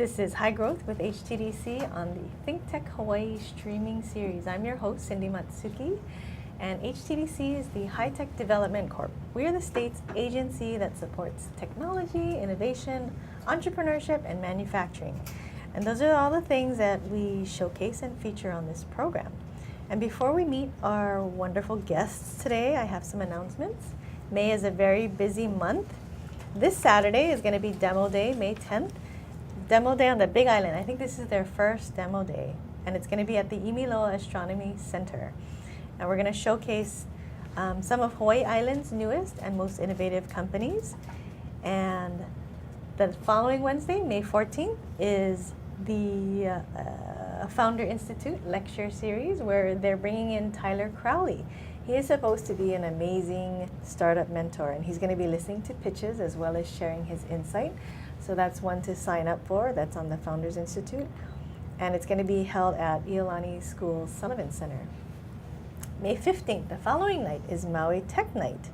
This is High Growth with HTDC on the ThinkTech Hawaii streaming series. I'm your host, Cindy Matsuki, and HTDC is the High Tech Development Corp. We are the state's agency that supports technology, innovation, entrepreneurship, and manufacturing. And those are all the things that we showcase and feature on this program. And before we meet our wonderful guests today, I have some announcements. May is a very busy month. This Saturday is going to be Demo Day, May 10th. Demo Day on the Big Island. I think this is their first demo day, and it's going to be at the Imiloa Astronomy Center. And we're going to showcase some of Hawaii Island's newest and most innovative companies. And the following Wednesday, May 14th, is the Founder Institute lecture series where they're bringing in Tyler Crowley. He is supposed to be an amazing startup mentor, and he's going to be listening to pitches as well as sharing his insight. So that's one to sign up for. That's on the Founders Institute. And it's going to be held at Iolani School's Sullivan Center. May 15th, the following night, is Maui Tech Night.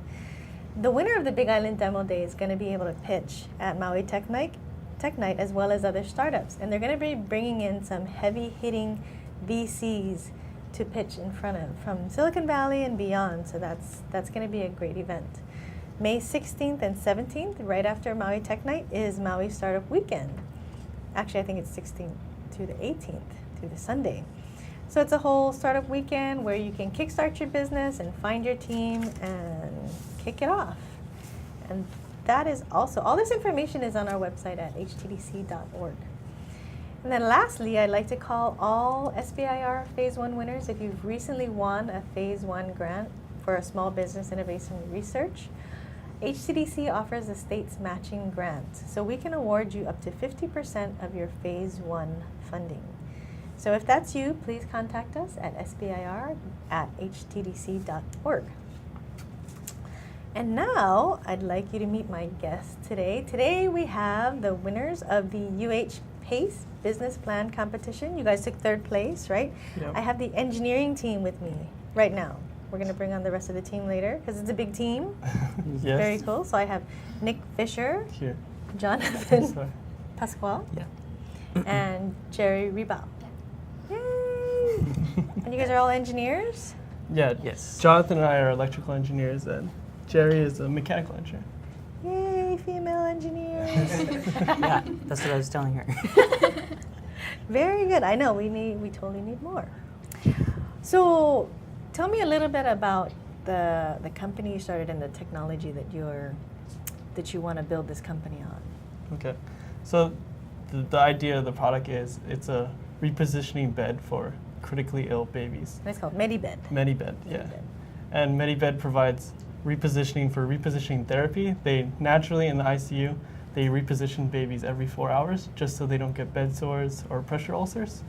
The winner of the Big Island Demo Day is going to be able to pitch at Maui Tech Night as well as other startups. And they're going to be bringing in some heavy-hitting VCs to pitch in front of from Silicon Valley and beyond. So that's going to be a great event. May 16th and 17th, right after Maui Tech Night, is Maui Startup Weekend. Actually, I think it's 16th to the 18th, to the Sunday. So it's a whole startup weekend where you can kickstart your business and find your team and kick it off. And that is also, all this information is on our website at htdc.org. And then lastly, I'd like to call all SBIR Phase 1 winners. If you've recently won a Phase 1 grant for a small business innovation research, HTDC offers the state's matching grant, so we can award you up to 50% of your Phase 1 funding. So if that's you, please contact us at sbir@htdc.org. And now, I'd like you to meet my guests today. Today we have the winners of the UH PACE Business Plan Competition. You guys took third place, right? Yep. I have the engineering team with me right now. We're going to bring on the rest of the team later because it's a big team. Yes. Very cool. So I have Nick Fisher, Here. Jonathan Sorry. Pasquale, Yeah. and Jerry Ribau. Yay! And you guys are all engineers? Yeah. Yes. Jonathan and I are electrical engineers, and Jerry is a mechanical engineer. Yay, female engineers. Yeah, that's what I was telling her. Very good. I know, we totally need more. So tell me a little bit about the company you started and the technology that you want to build this company on. Okay. So the idea of the product is it's a repositioning bed for critically ill babies. And it's called Medi-bed. Medi-bed, yeah. Medi-bed. And Medi-bed provides repositioning for repositioning therapy. They naturally, in the ICU, they reposition babies every 4 hours just so they don't get bed sores or pressure ulcers.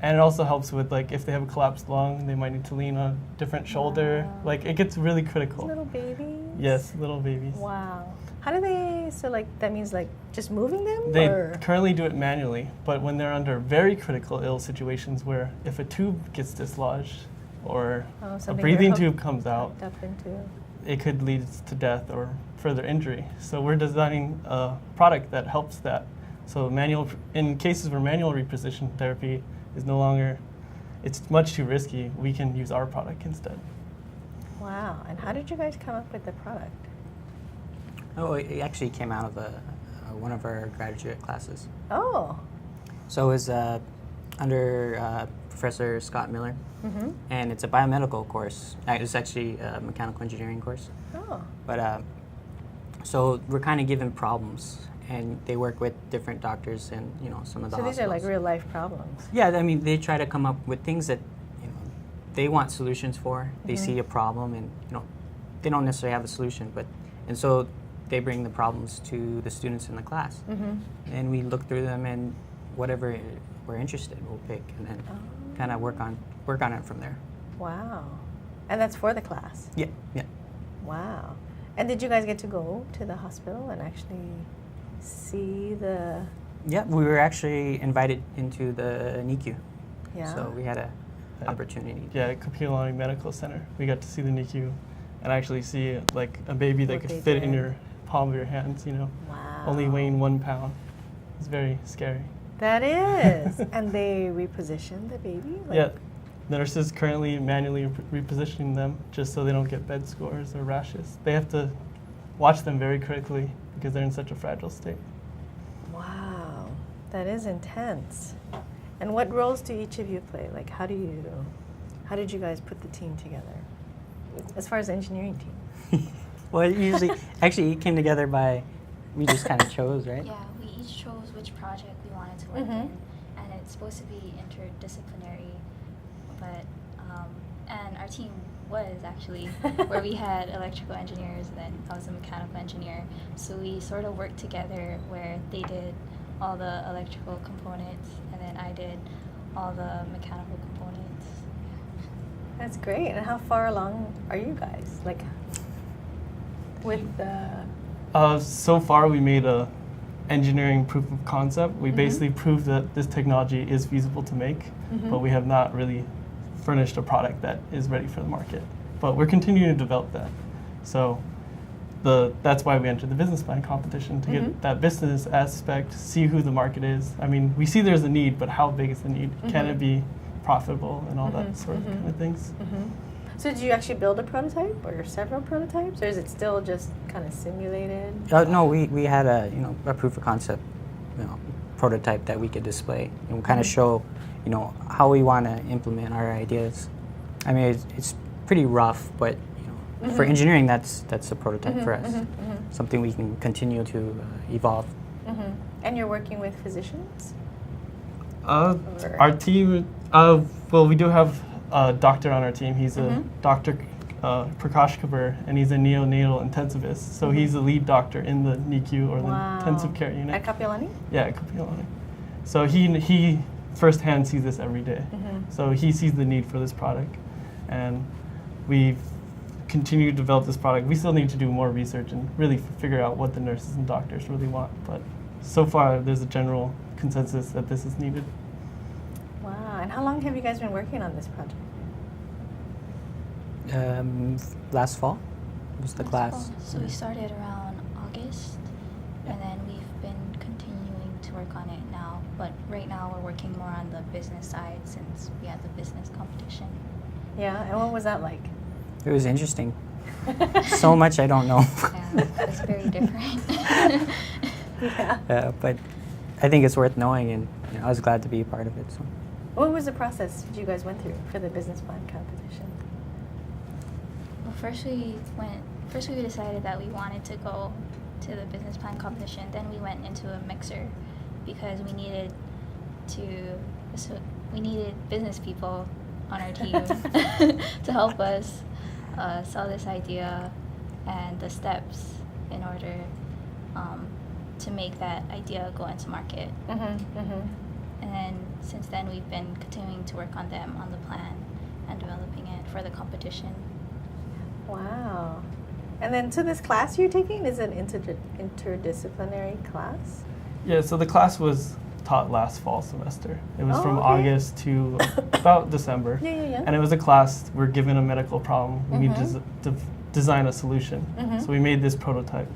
And it also helps with, like, if they have a collapsed lung, they might need to lean on a different shoulder. Wow. Like, it gets really critical. Little babies? Yes, little babies. Wow. How do they, so like, that means like just moving them? They or? currently do it manually, but when they're under very critical ill situations where if a tube gets dislodged or a Something breathing they're tube comes out, hooked up into. it could lead to death or further injury. So we're designing a product that helps that. So in cases where manual reposition therapy is no longer, it's much too risky, we can use our product instead. Wow. And how did you guys come up with the product? Oh, it actually came out of one of our graduate classes. Oh. So it was under Professor Scott Miller, Mm-hmm. and it's a biomedical course. It's actually a mechanical engineering course. Oh. But so we're kind of given problems, and they work with different doctors and some of the So these are like hospitals. real life problems. Yeah, I mean, they try to come up with things that they want solutions for. They Mm-hmm. see a problem, and they don't necessarily have a solution, and so they bring the problems to the students in the class, Mm-hmm. and we look through them, and whatever we're interested, we'll pick, and then kind of work on it from there. Wow. And that's for the class? Yeah. Wow. And did you guys get to go to the hospital and actually see the... Yeah, we were actually invited into the NICU. Yeah. So we had an opportunity. Yeah, at Kapiolani Medical Center, we got to see the NICU and actually see like a baby that What could they fit in did. your palm of your hands, Wow. only weighing 1 pound. It's very scary. That is. And they reposition the baby? Yeah, nurses currently manually repositioning them just so they don't get bed sores or rashes. They have to watch them very critically because they're in such a fragile state. Wow, that is intense. And what roles do each of you play? Like, how did you guys put the team together? As far as the engineering team. Well, actually, it came together by, we just kind of chose, right? Yeah, we each chose which project we wanted to work in, and it's supposed to be interdisciplinary, but, and our team was actually, where we had electrical engineers, then I was a mechanical engineer, so we sort of worked together where they did all the electrical components, and then I did all the mechanical components. That's great. And how far along are you guys? Like, with the... So far, we made a engineering proof of concept. We basically proved that this technology is feasible to make, but we have not really furnished a product that is ready for the market. But we're continuing to develop that. So that's why we entered the business plan competition, to get that business aspect, see who the market is. I mean, we see there's a need, but how big is the need? Can it be profitable and all that sort of kind of things? So did you actually build a prototype or several prototypes, or is it still just kind of simulated? No, we had a proof of concept, prototype that we could display and kind of show, how we want to implement our ideas. I mean, it's pretty rough, but for engineering, that's a prototype for us. Something we can continue to evolve. And you're working with physicians? Our team, well, we do have a doctor on our team. He's a Dr. Prakash Kabur, and he's a neonatal intensivist. So he's the lead doctor in the NICU, or the intensive care unit. At Kapiolani? Yeah, at Kapiolani. So he firsthand sees this every day. So he sees the need for this product. And we've continued to develop this product. We still need to do more research and really figure out what the nurses and doctors really want. But so far, there's a general consensus that this is needed. Wow. And how long have you guys been working on this project? Last fall was the class. So we started around August, and then we've been continuing to work on it now. But right now we're working more on the business side since we had the business competition. Yeah, and what was that like? It was interesting. So much I don't know. Yeah, it's very different. Yeah. But I think it's worth knowing, and I was glad to be a part of it. So. What was the process you guys went through for the business plan competition? Well, first we decided that we wanted to go to the business plan competition. Then we went into a mixer because we needed business people on our team to help us sell this idea and the steps in order to make that idea go into market. And then since then we've been continuing to work on the plan and developing it for the competition. Wow. And then, so this class you're taking is an interdisciplinary class? Yeah, so the class was taught last fall semester. It was from okay. August to about December. Yeah. And it was a class, we're given a medical problem, we need to design a solution. So we made this prototype.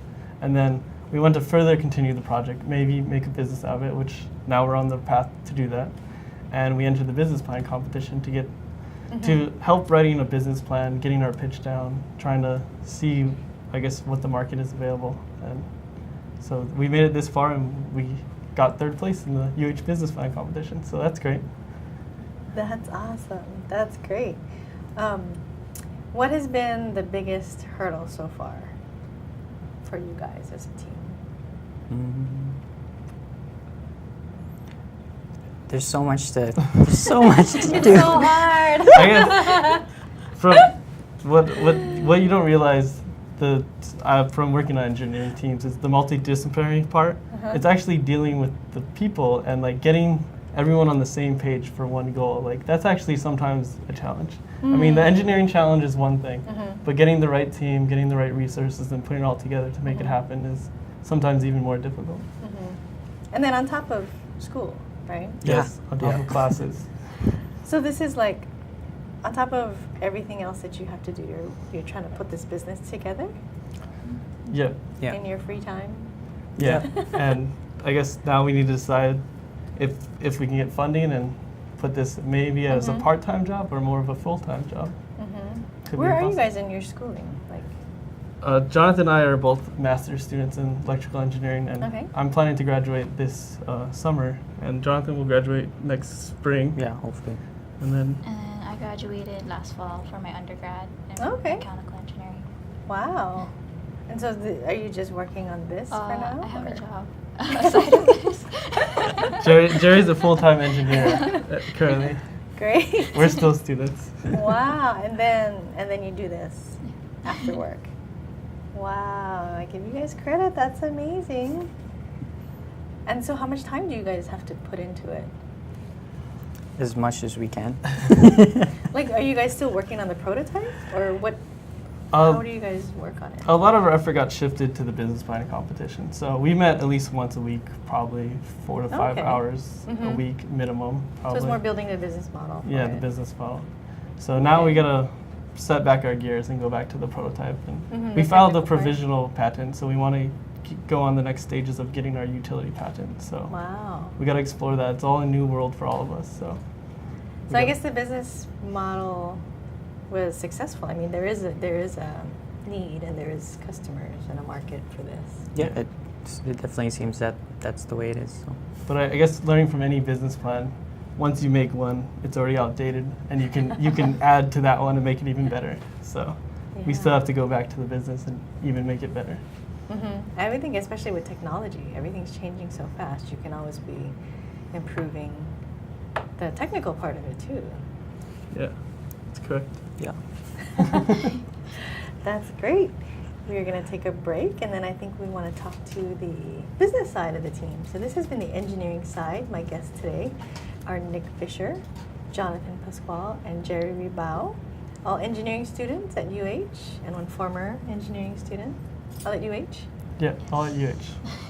And then we want to further continue the project, maybe make a business out of it, which now we're on the path to do that. And we entered the business plan competition to get to help writing a business plan, getting our pitch down, trying to see, I guess, what the market is available. And so we made it this far, and we got third place in the UH business plan competition. So that's great. That's awesome. That's great. What has been the biggest hurdle so far for you guys as a team? There's so much to do. It's so hard. I guess from what you don't realize from working on engineering teams is the multidisciplinary part. It's actually dealing with the people and like getting everyone on the same page for one goal. Like that's actually sometimes a challenge. I mean, the engineering challenge is one thing, but getting the right team, getting the right resources, and putting it all together to make it happen is sometimes even more difficult. And then on top of school, right? Yes, on top of classes. So this is like, on top of everything else that you have to do, you're trying to put this business together Yeah. in your free time? Yeah. And I guess now we need to decide if we can get funding and put this maybe as a part-time job or more of a full-time job. Could be Where are you possible. guys in your schooling? Like, Jonathan and I are both master's students in electrical engineering, and Okay. I'm planning to graduate this summer, and Jonathan will graduate next spring. Yeah, hopefully. And then And then I graduated last fall for my undergrad in Okay. mechanical engineering. wow. And so, are you just working on this for now? I have or? a job aside of this. Jerry's a full-time engineer currently. Great. We're still students. Wow. And then you do this after work. Wow. I give you guys credit. That's amazing. And so, how much time do you guys have to put into it? As much as we can. Like, are you guys still working on the prototype, or what? How do you guys work on it? A lot of our effort got shifted to the business planning competition. So we met at least once a week, probably 4 to 5 Okay. hours a Mhm. week minimum. So Probably. it's more building the business model. For Yeah, it. the business model. So now we Okay. gotta set back our gears and go back to the prototype. And Mhm, we the filed the technical part. provisional patent, so we want to go on the next stages of getting our utility patent. So Wow. we gotta explore that. It's all a new world for all of us. So. So I guess the business model was successful. I mean, there is a need, and there is customers and a market for this. Yeah, it definitely seems that that's the way it is. So. But I guess learning from any business plan, once you make one, it's already outdated, and you can add to that one and make it even better. So we still Yeah. have to go back to the business and even make it better. I would think, especially with technology, everything's changing so fast. You can always be improving the technical part of it too. Yeah, that's correct. Yeah. That's great. We're going to take a break, and then I think we want to talk to the business side of the team. So this has been the engineering side. My guests today are Nick Fisher, Jonathan Pasquale, and Jerry Ribao, all engineering students at UH, and one former engineering student, all at UH. Yeah, all at UH.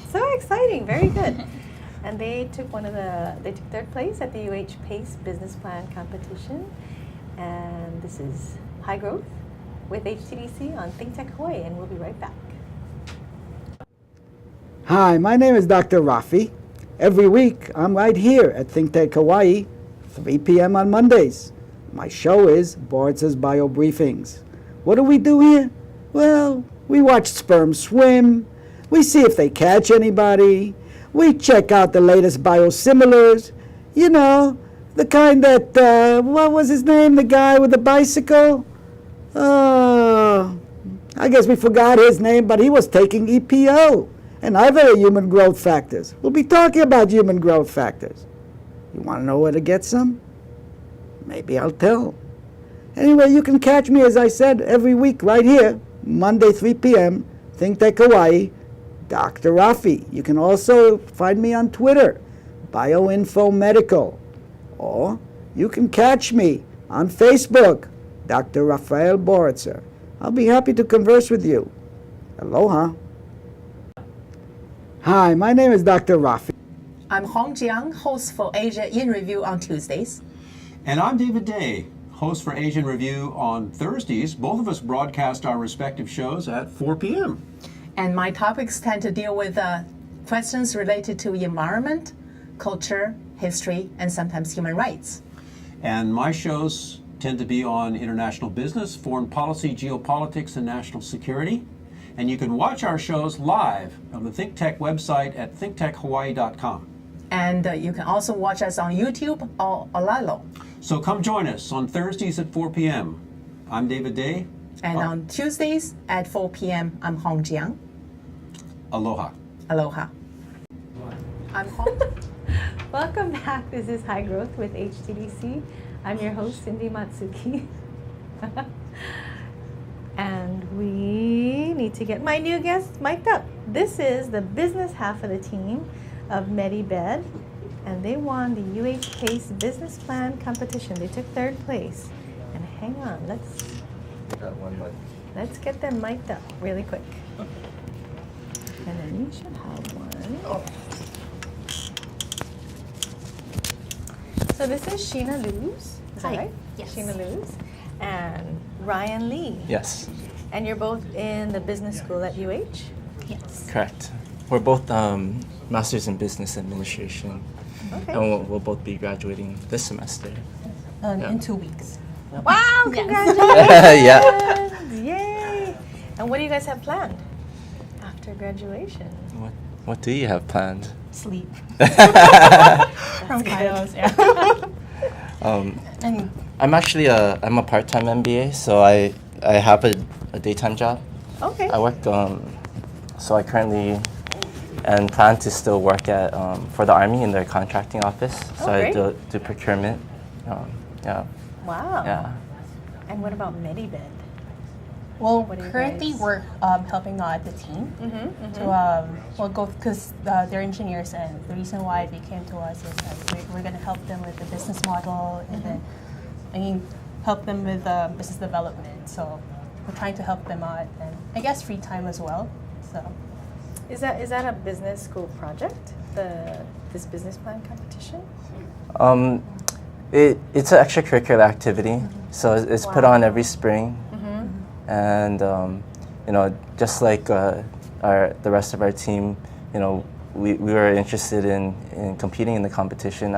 So exciting! Very good. And they took third place at the UH PACE Business Plan Competition, and this is High Growth with HTDC on ThinkTech Hawaii, and we'll be right back. Hi, my name is Dr. Rafi. Every week, I'm right here at ThinkTech Hawaii, 3 p.m. on Mondays. My show is Boards' Bio Briefings. What do we do here? Well, we watch sperm swim, we see if they catch anybody, we check out the latest biosimilars, you know, the kind that, what was his name, the guy with the bicycle? I guess we forgot his name, but he was taking EPO and other human growth factors. We'll be talking about human growth factors. You want to know where to get some? Maybe I'll tell. Anyway, you can catch me, as I said, every week right here, Monday, 3 p.m., ThinkTech Hawaii, Dr. Rafi. You can also find me on Twitter, BioInfo Medical. Or you can catch me on Facebook, Dr. Rafael Boritzer. I'll be happy to converse with you. Aloha. Hi, my name is Dr. Rafi. I'm Hong Jiang, host for Asia in Review on Tuesdays. And I'm David Day, host for Asian Review on Thursdays. Both of us broadcast our respective shows at 4 p.m. And my topics tend to deal with questions related to environment, culture, history, and sometimes human rights. And my shows tend to be on international business, foreign policy, geopolitics, and national security. And you can watch our shows live on the ThinkTech website at thinktechhawaii.com. And you can also watch us on YouTube or Olalo. So come join us on Thursdays at 4 p.m. I'm David Day. And on Tuesdays at 4 p.m., I'm Hong Jiang. Aloha. Aloha. I'm Hong. Welcome back. This is High Growth with HTDC. I'm your host, Cindy Matsuki. And we need to get my new guest mic'd up. This is the business half of the team of Medi-bed, and they won the UH PACE Business Plan Competition. They took third place. And hang on, let's get them mic'd up really quick. And then you should have one. So this is Sheena Luz, is that Hi. right? Yes. Sheena Luz and Ryan Lee. Yes, And you're both in the business school at UH? Yes. correct. We're both masters in business administration. Okay. And we'll both be graduating this semester. Yeah. In 2 weeks. Wow, Yes. congratulations! Yeah. Yay! And what do you guys have planned after graduation? What do you have planned? Sleep. That's From good. finals, yeah. And I'm actually I'm a part-time MBA, so I have a daytime job. Okay. I work so I currently and plan to still work at for the Army in their contracting office. So I great. do procurement. Yeah. Wow. Yeah. And what about Medi-bed? well, What do you currently guys- we're helping out the team to well go because they're engineers, and the reason why they came to us is that we're going to help them with the business model and then help them with business development. So we're trying to help them out, and I guess free time as well. So Is that a business school project? This business plan competition? It's an extracurricular activity, so it's put Wow. on every spring, and just like the rest of our team, we were interested in competing in the competition.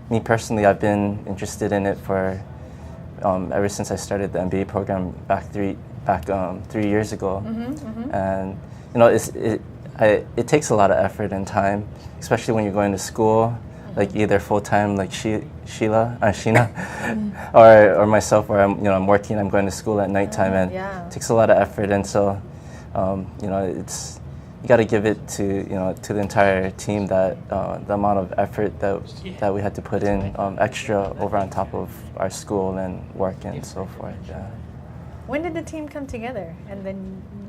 Me personally, I've been interested in it for ever since I started the MBA program back 3 years ago, and it takes a lot of effort and time, especially when you're going to school, like either full time, like Sheena, or myself, where I'm working. I'm going to school at nighttime, and it takes a lot of effort, and so it's you got to give it to to the entire team that the amount of effort that we had to put in extra over on top of our school and work and so forth. Yeah. When did the team come together? And then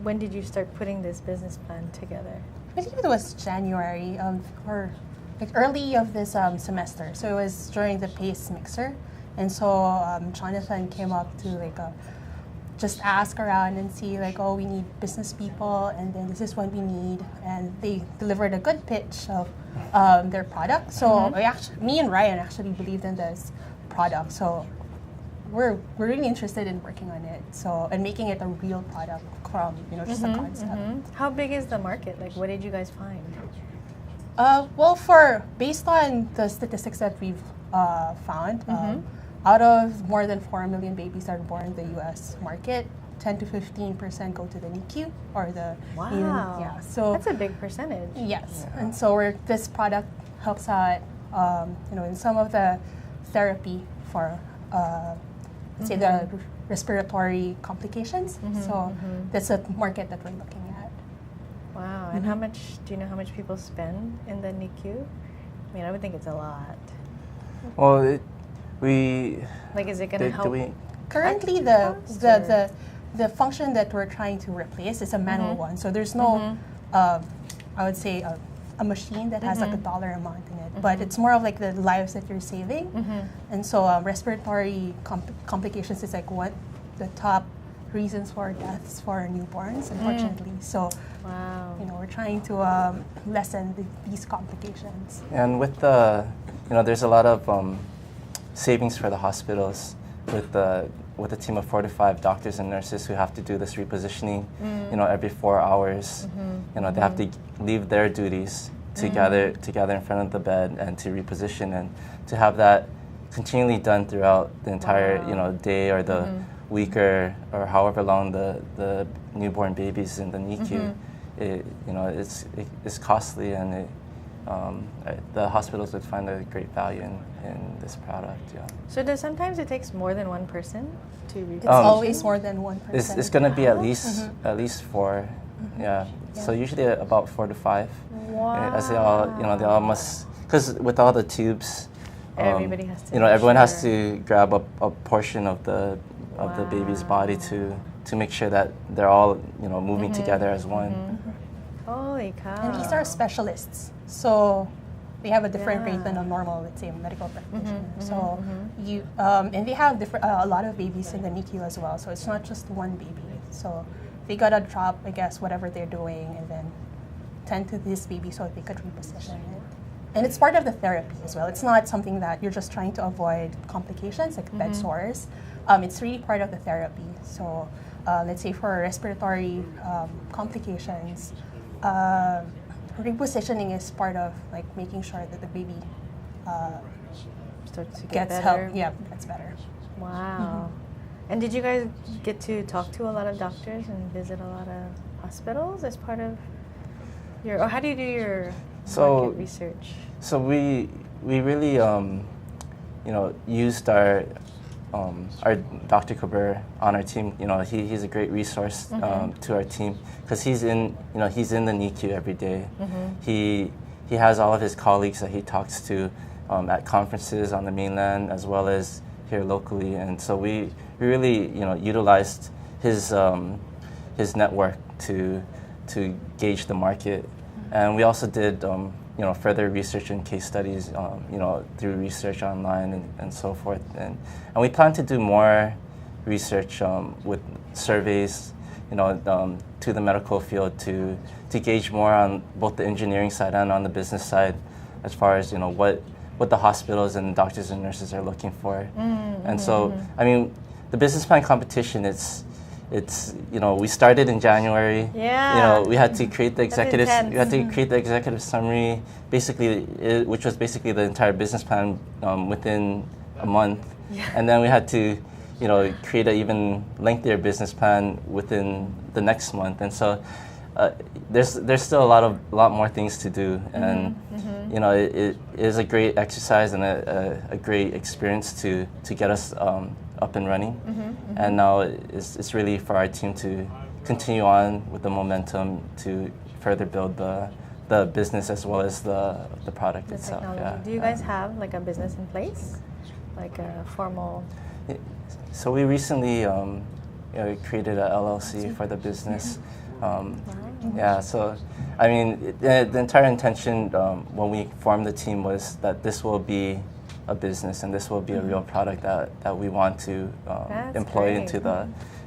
when did you start putting this business plan together? I think it was January or like early of this semester. So it was during the PACE mixer, and so Jonathan came up to just ask around and see oh, we need business people, and then this is what we need, and they delivered a good pitch of their product. So me and Ryan actually believed in this product. So we're really interested in working on it. So and making it a real product from just a concept. How big is the market? Like, what did you guys find? Well, based on the statistics that we've found, out of more than 4 million babies that are born in the U.S. market, 10 to 15% go to the NICU or the Wow. So That's a big percentage. yes, and so this product helps out, in some of the therapy for, let's say, the respiratory complications. So that's a market that we're looking at. Wow. And do you know how much people spend in the NICU? I mean, I would think it's a lot. Well, Is it going to help? Currently, the function that we're trying to replace is a manual one. So there's no, I would say, a machine that has like a dollar amount in it. But it's more of like the lives that you're saving. And so respiratory complications is like what the top reasons for deaths for newborns, unfortunately. So Wow. we're trying to lessen these complications. And with there's a lot of savings for the hospitals with a team of 4 to 5 doctors and nurses who have to do this repositioning, every 4 hours. They have to leave their duties to gather in front of the bed and to reposition, and to have that continually done throughout the entire day or the week or however long the newborn baby's in the NICU. It's costly, and the hospitals would find a great value in this product. Yeah. So sometimes it takes more than one person to reposition? It's always more than 1%. It's going to be at least 4. Yeah. So usually about 4 to 5. Wow. As they all must, because with all the tubes, Everybody has to. everyone has sure. to grab a portion of the baby's body to make sure that they're all moving together as one. Holy cow. And these are specialists, so they have a different rate than a normal, let's say, medical practitioner. So you and they have a lot of babies in the NICU as well. So it's not just one baby. So they gotta drop, I guess, whatever they're doing and then tend to this baby so they could reposition it. And it's part of the therapy as well. It's not something that you're just trying to avoid complications like bed sores. It's really part of the therapy. So let's say for respiratory complications, repositioning is part of like making sure that the baby Starts to get gets better. help. Yeah, gets better. Wow. And did you guys get to talk to a lot of doctors and visit a lot of hospitals as part of your, or how do you do your market research? So we really used our Dr. Kuber on our team. He's a great resource to our team because he's in the NICU every day. He has all of his colleagues that he talks to at conferences on the mainland as well as here locally, and so we really utilized his network to gauge the market, and we also did further research and case studies through research online and so forth, and we plan to do more research with surveys to the medical field to gauge more on both the engineering side and on the business side as far as what the hospitals and doctors and nurses are looking for. And so, I mean, the business plan competition, it's we started in January. Yeah. We had to create the executive summary, basically, which was basically the entire business plan within a month. Yeah. And then we had to create an even lengthier business plan within the next month. And so there's still a lot more things to do, and it is a great exercise and a great experience to get us up and running. And now it's really for our team to continue on with the momentum to further build the business as well as the product itself. Technology. Yeah. Do you guys have like a business in place, like a formal? So we recently created a LLC for the business. Yeah, so I mean, the entire intention when we formed the team was that this will be a business and this will be a real product that we want to employ great.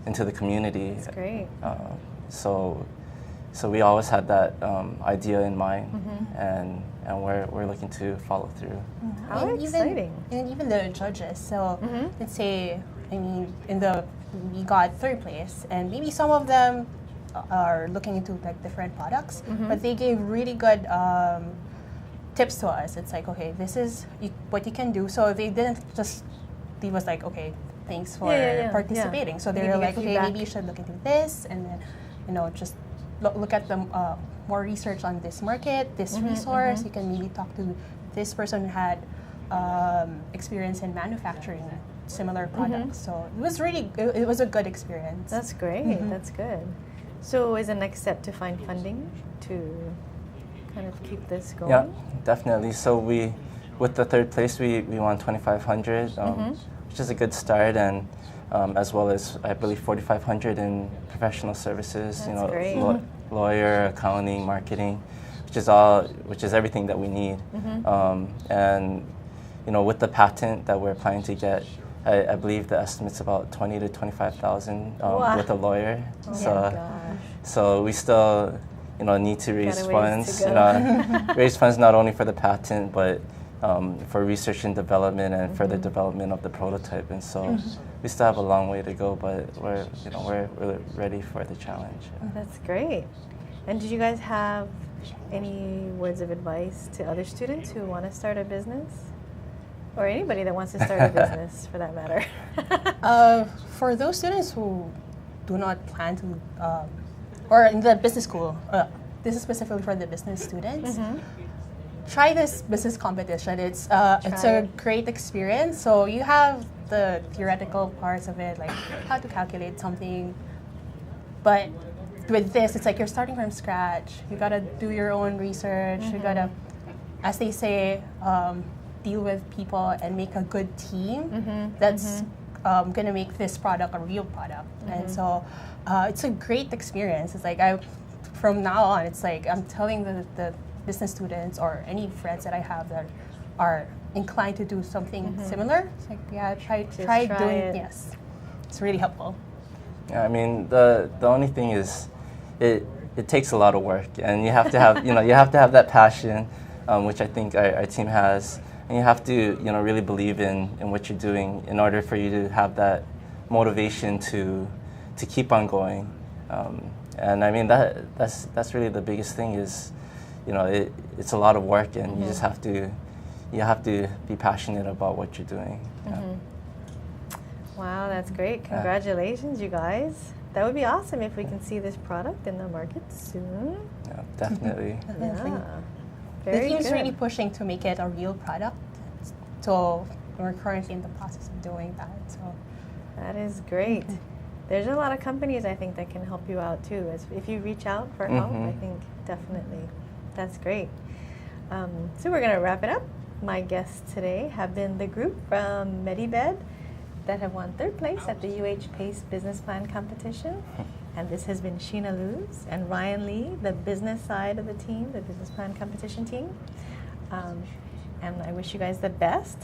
into the community. That's great. So we always had that idea in mind, and we're looking to follow through. How exciting! Even the judges. So let's say, I mean, we got third place, and maybe some of them are looking into like different products, but they gave really good tips to us. It's like, okay, this is what you can do. So they didn't just leave us like, okay, thanks for participating. So they were like, okay, maybe you should look into this, and then just look at the more research on this market, this resource. You can maybe talk to this person who had experience in manufacturing similar products. So it was really, it was a good experience. That's great. That's good. So is the next step to find funding to kind of keep this going? Yeah, definitely. So with the third place, we won $2,500, which is a good start, and as well as I believe $4,500 in professional services. That's great. Lawyer, accounting, marketing, which is everything that we need. And with the patent that we're applying to get, I believe the estimate's about $20,000 to $25,000 with a lawyer. So we still need to raise funds. Raise funds not only for the patent but for research and development and further development of the prototype. And so we still have a long way to go, but we're ready for the challenge. That's great. And did you guys have any words of advice to other students who want to start a business? Or anybody that wants to start a business, for that matter. For those students who do not plan to, or in the business school, this is specifically for the business students, try this business competition. It's a great experience. So you have the theoretical parts of it, like how to calculate something, but with this, it's like you're starting from scratch. You gotta do your own research. You gotta, as they say, deal with people and make a good team that's going to make this product a real product. And so it's a great experience. It's like from now on, it's like I'm telling the business students or any friends that I have that are inclined to do something similar. It's like, yeah, try doing it. Yes, it's really helpful. Yeah, I mean, the only thing is it takes a lot of work, and you have to have you have to have that passion, which I think our team has. And you have to, really believe in what you're doing in order for you to have that motivation to keep on going. And I mean that's really the biggest thing is, it's a lot of work, and you just have to, you have to be passionate about what you're doing. Yeah. Wow, that's great. Congratulations, you guys. That would be awesome if we can see this product in the market soon. Yeah, definitely. Definitely. Yeah. The Very team's good. really pushing to make it a real product. So we're currently in the process of doing that. So That is great. There's a lot of companies I think that can help you out too. If you reach out for help, I think definitely. That's great. So we're going to wrap it up. My guests today have been the group from Medi-bed that have won 3rd place at the UH PACE Business Plan Competition. And this has been Sheena Luz and Ryan Lee, the business side of the team, the Business Plan Competition team. And I wish you guys the best.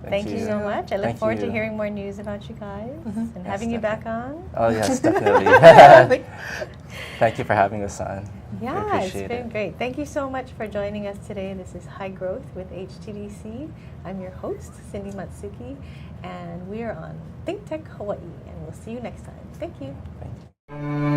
Thank you so much. I look Thank forward to you. hearing more news about you guys and having you back on. Oh yes, definitely. Thank you for having us on. I Yeah, it's appreciate been it. great. Thank you so much for joining us today. This is High Growth with HTDC. I'm your host, Cindy Matsuki, and we are on ThinkTech Hawaii, and we'll see you next time. Thank you. Thank you.